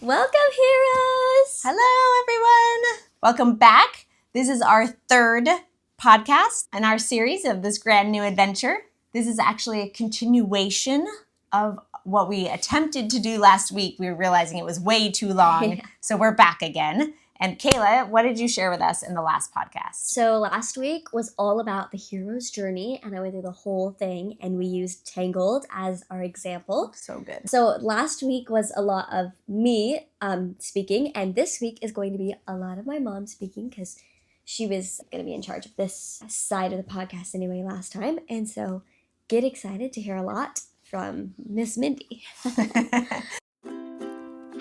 Welcome, heroes! Hello, everyone. Welcome back. This is our third podcast in our series of this grand new adventure. This is actually a continuation of what we attempted to do last week. We were realizing it was way too long, so we're back again. And Kayla, what did you share with us in the last podcast? So last week was all about the hero's journey, and I went through the whole thing, and we used Tangled as our example. So good. So last week was a lot of me speaking, and this week is going to be a lot of my mom speaking because she was going to be in charge of this side of the podcast anyway last time. And so get excited to hear a lot from Miss Mindy.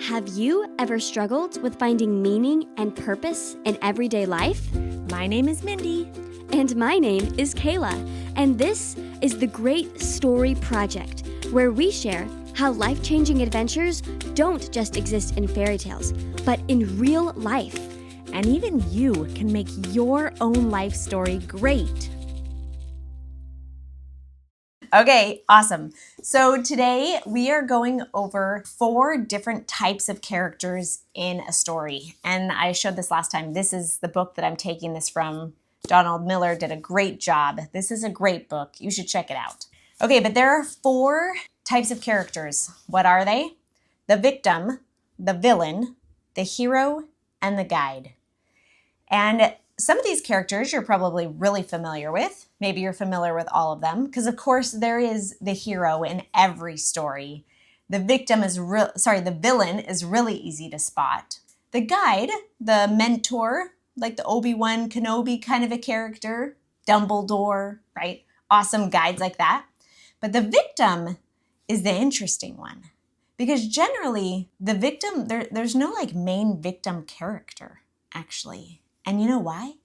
Have you ever struggled with finding meaning and purpose in everyday life? My name is Mindy. And my name is Kayla. And this is the Great Story Project, where we share how life-changing adventures don't just exist in fairy tales, but in real life. And even you can make your own life story great. Okay, awesome. So today we are going over 4 different types of characters in a story. And I showed this last time. This is the book that I'm taking this from. Donald Miller did a great job. This is a great book. You should check it out. Okay, but there are 4 types of characters. What are they? The victim, the villain, the hero, and the guide. And some of these characters you're probably really familiar with. Maybe you're familiar with all of them because, of course, there is the hero in every story. The villain is really easy to spot. The guide, the mentor, like the Obi-Wan Kenobi kind of a character, Dumbledore, right? Awesome guides like that. But the victim is the interesting one because generally the victim, there's no like main victim character, actually. And you know why?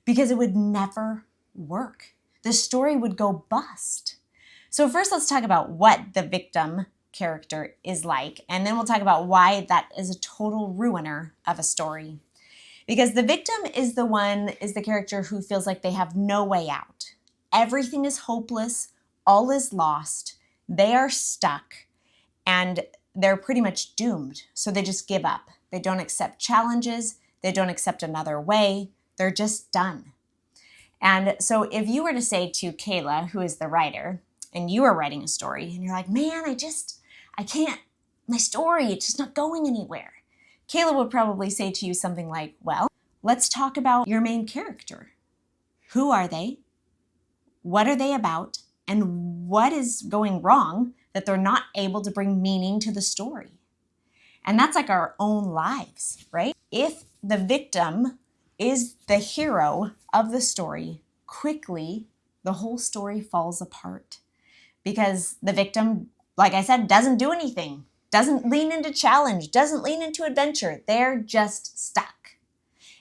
Because it would never work. The story would go bust. So first let's talk about what the victim character is like, and then we'll talk about why that is a total ruiner of a story. Because the victim is the character who feels like they have no way out. Everything is hopeless, all is lost, they are stuck, and they're pretty much doomed. So they just give up. They don't accept challenges. They don't accept another way. They're just done. And so if you were to say to Kayla, who is the writer, and you are writing a story, and you're like, man, I can't, my story, it's just not going anywhere. Kayla would probably say to you something like, well, let's talk about your main character. Who are they? What are they about? And what is going wrong that they're not able to bring meaning to the story? And that's like our own lives, right? If the victim is the hero of the story, quickly the whole story falls apart because the victim, like I said, doesn't do anything, doesn't lean into challenge, doesn't lean into adventure. They're just stuck.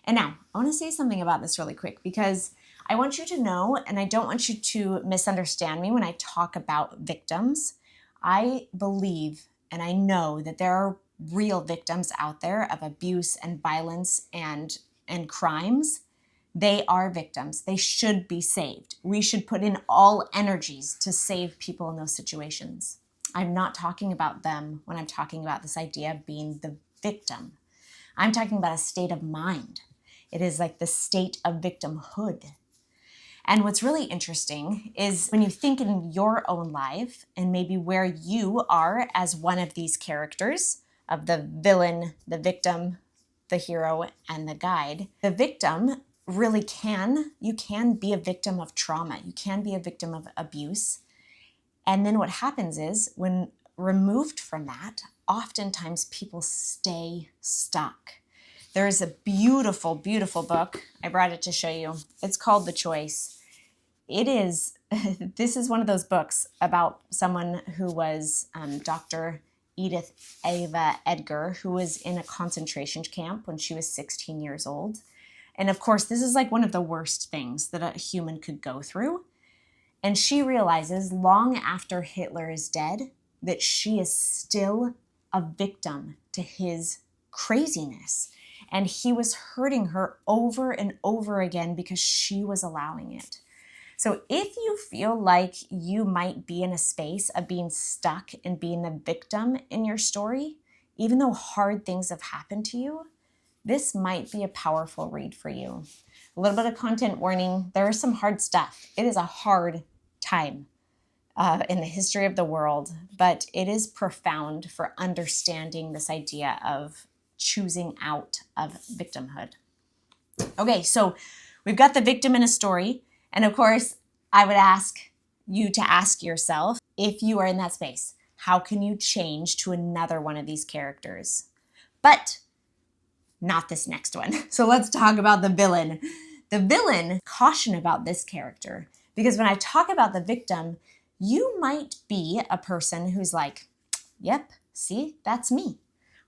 And now I want to say something about this really quick because I want you to know, and I don't want you to misunderstand me when I talk about victims. I believe and I know that there are real victims out there of abuse and violence and crimes. They are victims. They should be saved. We should put in all energies to save people in those situations. I'm not talking about them when I'm talking about this idea of being the victim. I'm talking about a state of mind. It is like the state of victimhood. And what's really interesting is when you think in your own life and maybe where you are as one of these characters of the villain, the victim, the hero, and the guide, the victim really you can be a victim of trauma. You can be a victim of abuse. And then what happens is when removed from that, oftentimes people stay stuck. There's a beautiful, beautiful book. I brought it to show you. It's called The Choice. This is one of those books about someone who was Dr. Edith Ava Edgar, who was in a concentration camp when she was 16 years old. And of course, this is like one of the worst things that a human could go through. And she realizes long after Hitler is dead that she is still a victim to his craziness. And he was hurting her over and over again because she was allowing it. So if you feel like you might be in a space of being stuck and being the victim in your story, even though hard things have happened to you, this might be a powerful read for you. A little bit of content warning. There is some hard stuff. It is a hard time in the history of the world, but it is profound for understanding this idea of choosing out of victimhood. Okay, so we've got the victim in a story. And of course, I would ask you to ask yourself, if you are in that space, how can you change to another one of these characters? But not this next one. So let's talk about the villain. The villain, caution about this character, because when I talk about the victim, you might be a person who's like, yep, see, that's me.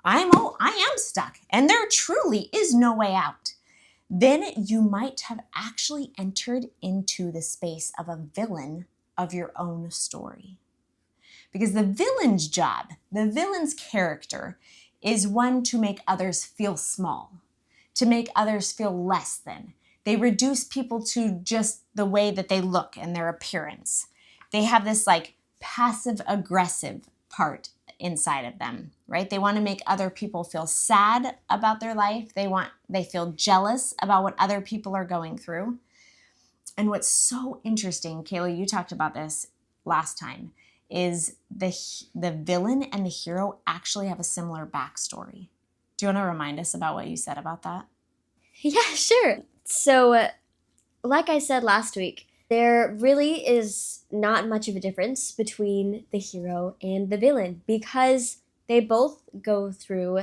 I am stuck, and there truly is no way out. Then you might have actually entered into the space of a villain of your own story. Because the villain's job, the villain's character, is one to make others feel small, to make others feel less than. They reduce people to just the way that they look and their appearance. They have this like passive aggressive part inside of them, right? They want to make other people feel sad about their life. They feel jealous about what other people are going through. And what's so interesting, Kayla, you talked about this last time, is the villain and the hero actually have a similar backstory. Do you want to remind us about what you said about that? Yeah, sure. So, like I said last week, there really is not much of a difference between the hero and the villain because they both go through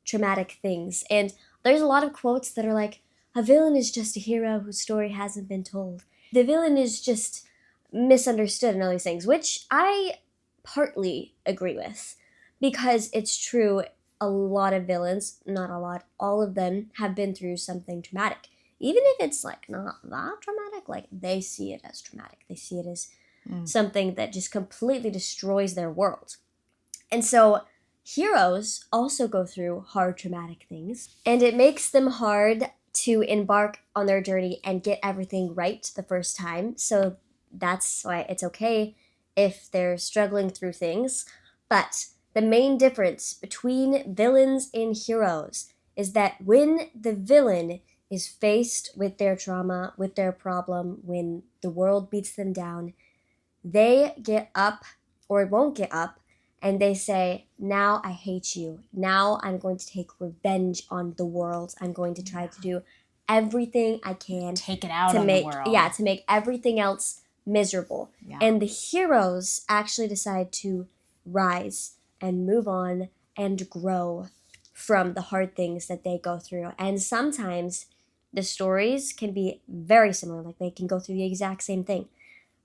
traumatic things. And there's a lot of quotes that are like, a villain is just a hero whose story hasn't been told. The villain is just misunderstood and all these things, which I partly agree with because it's true. A lot of villains, not a lot, all of them have been through something traumatic. Even if it's like not that traumatic, like they see it as traumatic. They see it as something that just completely destroys their world. And so heroes also go through hard traumatic things, and it makes them hard to embark on their journey and get everything right the first time. So that's why it's okay if they're struggling through things. But the main difference between villains and heroes is that when the villain is faced with their trauma, with their problem, when the world beats them down, they get up or won't get up and they say, now I hate you. Now I'm going to take revenge on the world. I'm going to try to do everything I can. Take it out to on make, the world. Yeah, to make everything else miserable. Yeah. And the heroes actually decide to rise and move on and grow from the hard things that they go through. And sometimes the stories can be very similar. Like they can go through the exact same thing.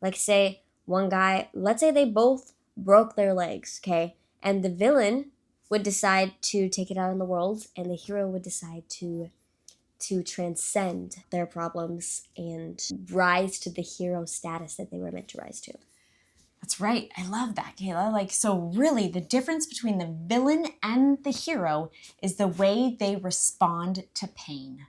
Like say one guy, let's say they both broke their legs, okay? And the villain would decide to take it out on the world and the hero would decide to transcend their problems and rise to the hero status that they were meant to rise to. That's right. I love that, Kayla. Like, so really the difference between the villain and the hero is the way they respond to pain.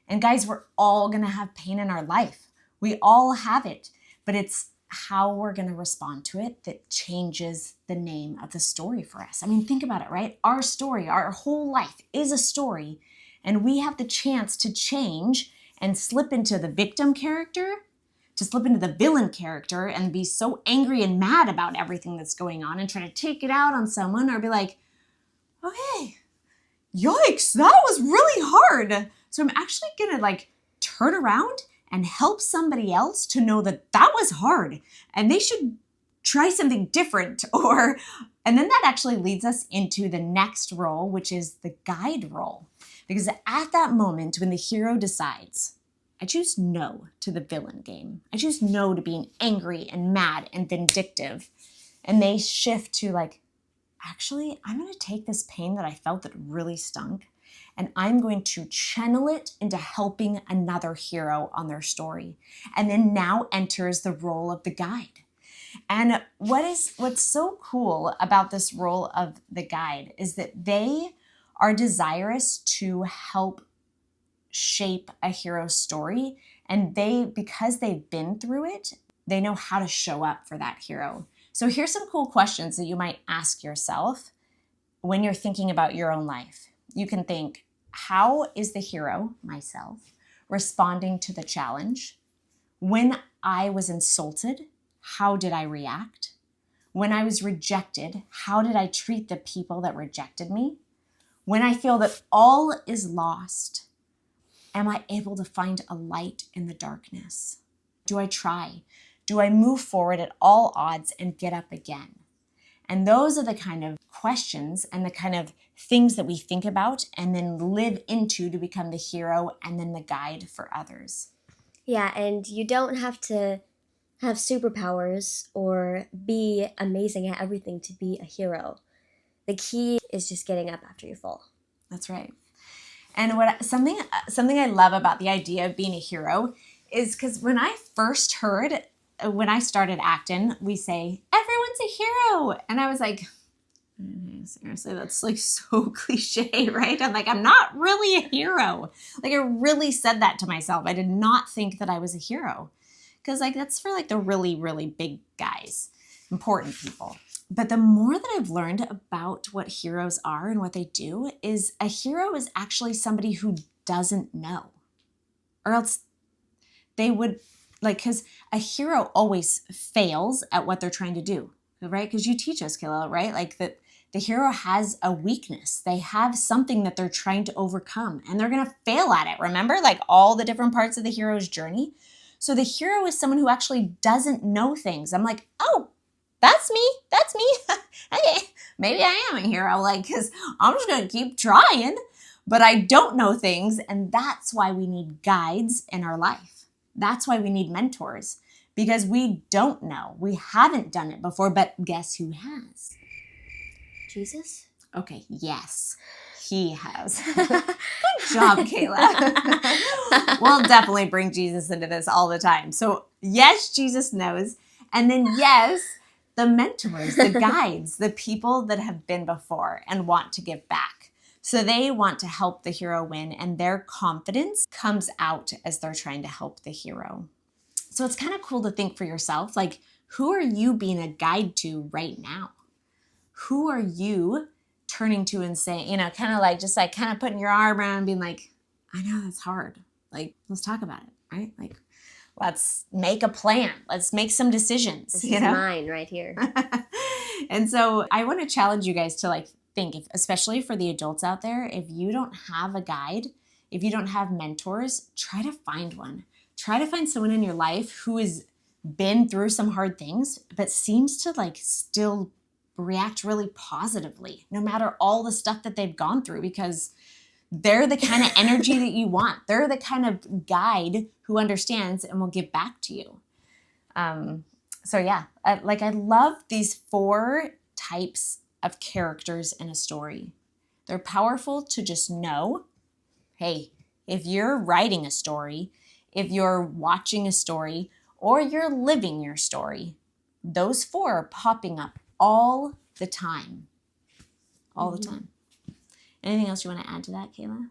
And guys, we're all going to have pain in our life. We all have it, but it's how we're going to respond to it that changes the name of the story for us. I mean, think about it, right? Our story, our whole life is a story, and we have the chance to change and slip into the victim character, to slip into the villain character and be so angry and mad about everything that's going on and try to take it out on someone, or be like, okay, yikes, that was really hard. So I'm actually gonna like turn around and help somebody else to know that that was hard and they should try something different. And then that actually leads us into the next role, which is the guide role. Because at that moment when the hero decides, I choose no to the villain game. I choose no to being angry and mad and vindictive. And they shift to like, actually, I'm going to take this pain that I felt that really stunk, and I'm going to channel it into helping another hero on their story. And then now enters the role of the guide. And what's so cool about this role of the guide is that they are desirous to help shape a hero's story, and because they've been through it, they know how to show up for that hero. So here's some cool questions that you might ask yourself when you're thinking about your own life, you can think, how is the hero, myself, responding to the challenge? When I was insulted, how did I react? When I was rejected, how did I treat the people that rejected me? When I feel that all is lost, am I able to find a light in the darkness? Do I try? Do I move forward at all odds and get up again? And those are the kind of questions and the kind of things that we think about and then live into to become the hero and then the guide for others. Yeah, and you don't have to have superpowers or be amazing at everything to be a hero. The key is just getting up after you fall. That's right. And something I love about the idea of being a hero is because when I first heard, when I started acting, we say, everyone's a hero. And I was like, seriously, that's like so cliche, right? I'm like, I'm not really a hero. Like I really said that to myself. I did not think that I was a hero. Because like that's for like the really, really big guys, important people. But the more that I've learned about what heroes are and what they do is a hero is actually somebody who doesn't know. Or else they would, like, because a hero always fails at what they're trying to do, right? Because you teach us, Kayla, right? Like that the hero has a weakness. They have something that they're trying to overcome and they're going to fail at it. Remember, like all the different parts of the hero's journey? So the hero is someone who actually doesn't know things. I'm like, oh, that's me. That's me. Okay, maybe I am a hero, like, because I'm just going to keep trying, but I don't know things. And that's why we need guides in our life. That's why we need mentors, because we don't know. We haven't done it before, but guess who has? Jesus? Okay, yes, he has. Good job, Kayla. We'll definitely bring Jesus into this all the time. So yes, Jesus knows. And then yes, the mentors, the guides, the people that have been before and want to give back. So they want to help the hero win and their confidence comes out as they're trying to help the hero. So it's kind of cool to think for yourself, like, who are you being a guide to right now? Who are you turning to and saying, you know, kind of like, just like kind of putting your arm around and being like, I know that's hard. Like, let's talk about it, right? Like, let's make a plan. Let's make some decisions. This is mine right here. And so I want to challenge you guys to like think, especially for the adults out there, if you don't have a guide, if you don't have mentors, try to find one. Try to find someone in your life who has been through some hard things, but seems to like still react really positively, no matter all the stuff that they've gone through, because they're the kind of energy that you want. They're the kind of guide who understands and will give back to you. So yeah, I love these 4 types of characters in a story. They're powerful to just know, hey, if you're writing a story, if you're watching a story, or you're living your story, those 4 are popping up all the time. All the time. Anything else you want to add to that, Kayla?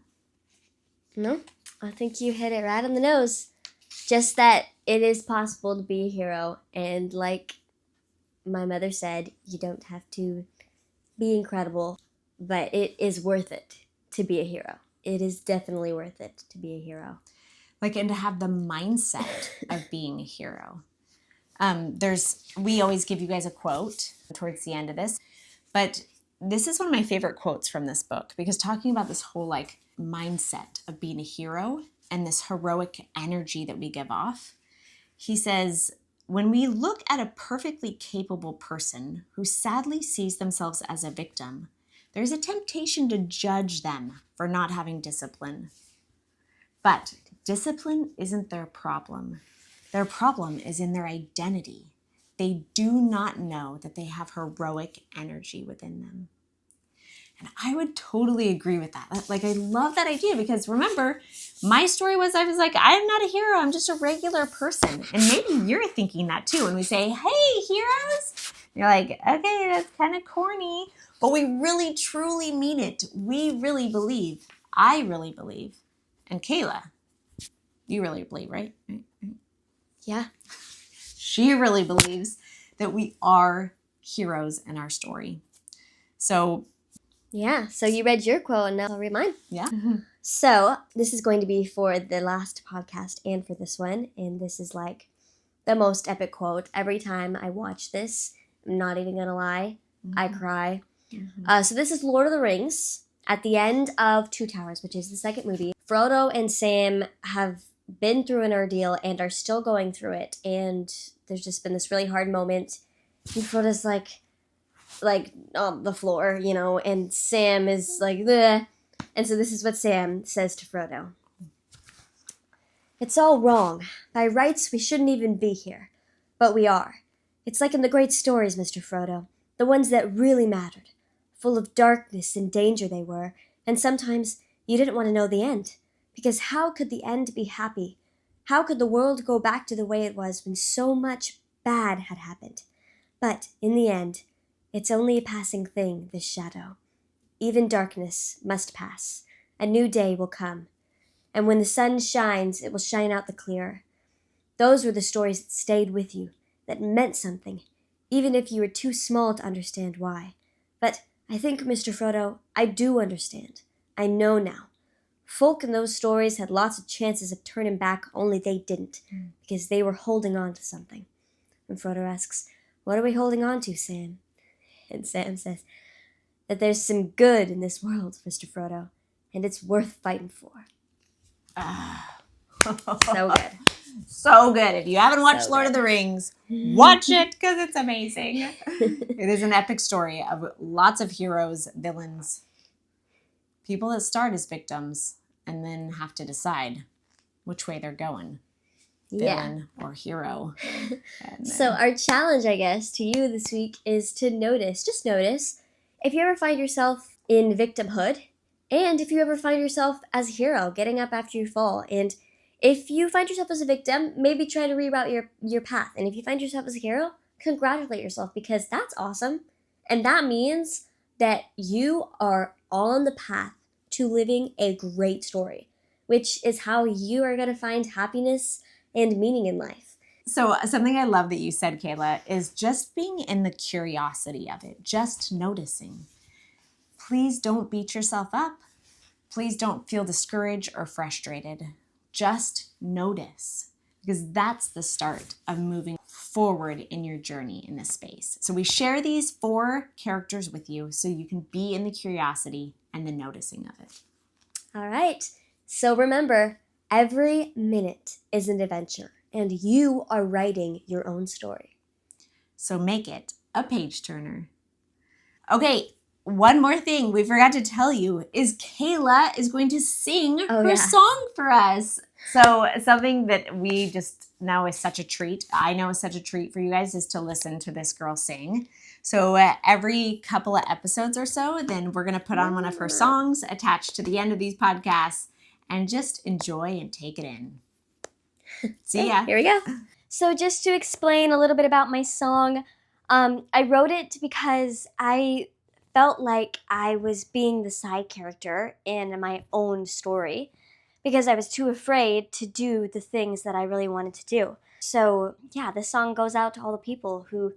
No, I think you hit it right on the nose. Just that it is possible to be a hero. And like my mother said, you don't have to be incredible, but it is worth it to be a hero. It is definitely worth it to be a hero. Like, and to have the mindset of being a hero. We always give you guys a quote towards the end of this, but this is one of my favorite quotes from this book, because talking about this whole like mindset of being a hero and this heroic energy that we give off, he says, when we look at a perfectly capable person who sadly sees themselves as a victim, there's a temptation to judge them for not having discipline. But discipline isn't their problem. Their problem is in their identity. They do not know that they have heroic energy within them. And I would totally agree with that. Like, I love that idea, because remember, my story was, I was like, I'm not a hero. I'm just a regular person. And maybe you're thinking that too. When we say, hey, heroes, you're like, okay, that's kind of corny, but we really, truly mean it. We really believe. I really believe. And Kayla, you really believe, right? Yeah. She really believes that we are heroes in our story. So Yeah, so you read your quote, and now I'll read mine. Yeah. So this is going to be for the last podcast and for this one, and this is like the most epic quote. Every time I watch this, I'm not even gonna lie, I cry. So this is Lord of the Rings. At the end of Two Towers, which is the second movie, Frodo and Sam have been through an ordeal and are still going through it. And there's just been this really hard moment. And Frodo's like on the floor, you know, and Sam is like, bleh. And so this is what Sam says to Frodo. It's all wrong. By rights, we shouldn't even be here. But we are. It's like in the great stories, Mr. Frodo. The ones that really mattered. Full of darkness and danger they were, and sometimes you didn't want to know the end. Because how could the end be happy? How could the world go back to the way it was when so much bad had happened? But, in the end, it's only a passing thing, this shadow. Even darkness must pass. A new day will come. And when the sun shines, it will shine out the clearer. Those were the stories that stayed with you, that meant something, even if you were too small to understand why. But I think, Mr. Frodo, I do understand. I know now. Folk in those stories had lots of chances of turning back, only they didn't, because they were holding on to something. And Frodo asks, what are we holding on to, Sam? And Sam says, that there's some good in this world, Mr. Frodo, and it's worth fighting for. So good. So good. If you haven't watched So Lord of good. the Rings, watch it because it's amazing. It is an epic story of lots of heroes, villains, people that start as victims and then have to decide which way they're going, villain or hero. So our challenge, I guess, to you this week is to just notice, if you ever find yourself in victimhood, and if you ever find yourself as a hero, getting up after you fall. And if you find yourself as a victim, maybe try to reroute your path. And if you find yourself as a hero, congratulate yourself, because that's awesome. And that means that you are on the path to living a great story, which is how you are going to find happiness and meaning in life. So something I love that you said, Kayla, is just being in the curiosity of it, just noticing. Please don't beat yourself up. Please don't feel discouraged or frustrated. Just notice, because that's the start of moving forward in your journey in this space. So we share these 4 characters with you so you can be in the curiosity and the noticing of it. All right. So remember, every minute is an adventure, and you are writing your own story. So make it a page turner. Okay, one more thing we forgot to tell you is Kayla is going to sing her song for us. So something that we just know is such a treat, I know is such a treat for you guys, is to listen to this girl sing. So every couple of episodes or so, then we're going to put on one of her songs attached to the end of these podcasts and just enjoy and take it in. See ya. Here we go. So just to explain a little bit about my song, I wrote it because I felt like I was being the side character in my own story, because I was too afraid to do the things that I really wanted to do. So yeah, this song goes out to all the people who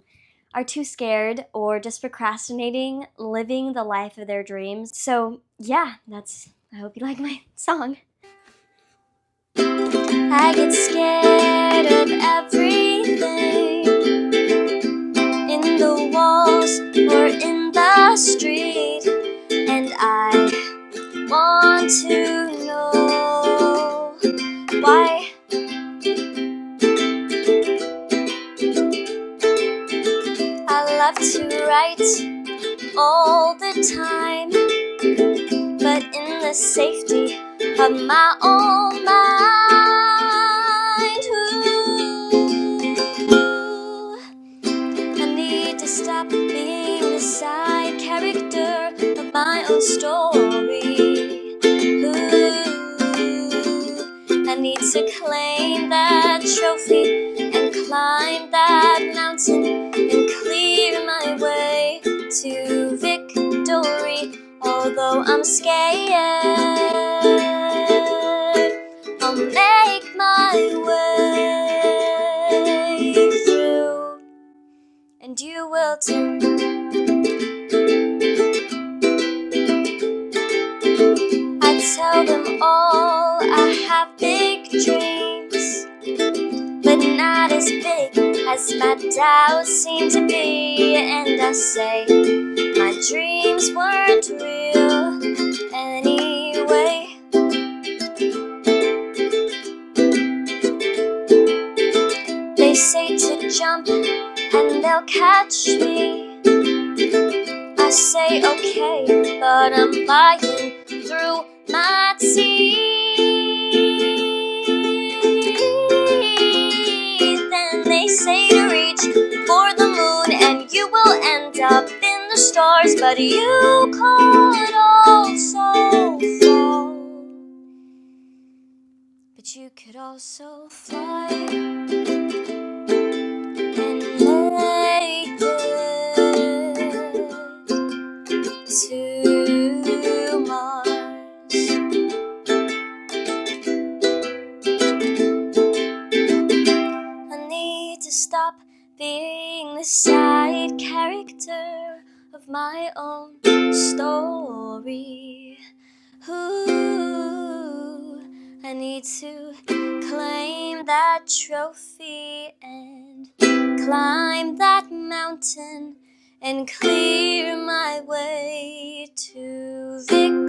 are too scared or just procrastinating living the life of their dreams. So yeah, I hope you like my song. I get scared of everything, in the walls or in the street, and I want to know why. I love to write all the time, but in the safety of my own mind. Ooh, I need to stop being the side character of my own story. Ooh, I need to claim that trophy and climb that mountain and clear my way to victory. Although I'm scared, I'll make my way through, and you will too. tell them all I have big dreams, but not as big as my doubts seem to be. And I say my dreams weren't real anyway. They say to jump and they'll catch me. I say okay, but I'm flying through my teeth. Then they say to reach for the moon and you will end up in the stars, but you could also fall. But you could also fly and make it to Mars. I need to stop being the side character of my own story. Ooh, I need to claim that trophy and climb that mountain and clear my way to victory.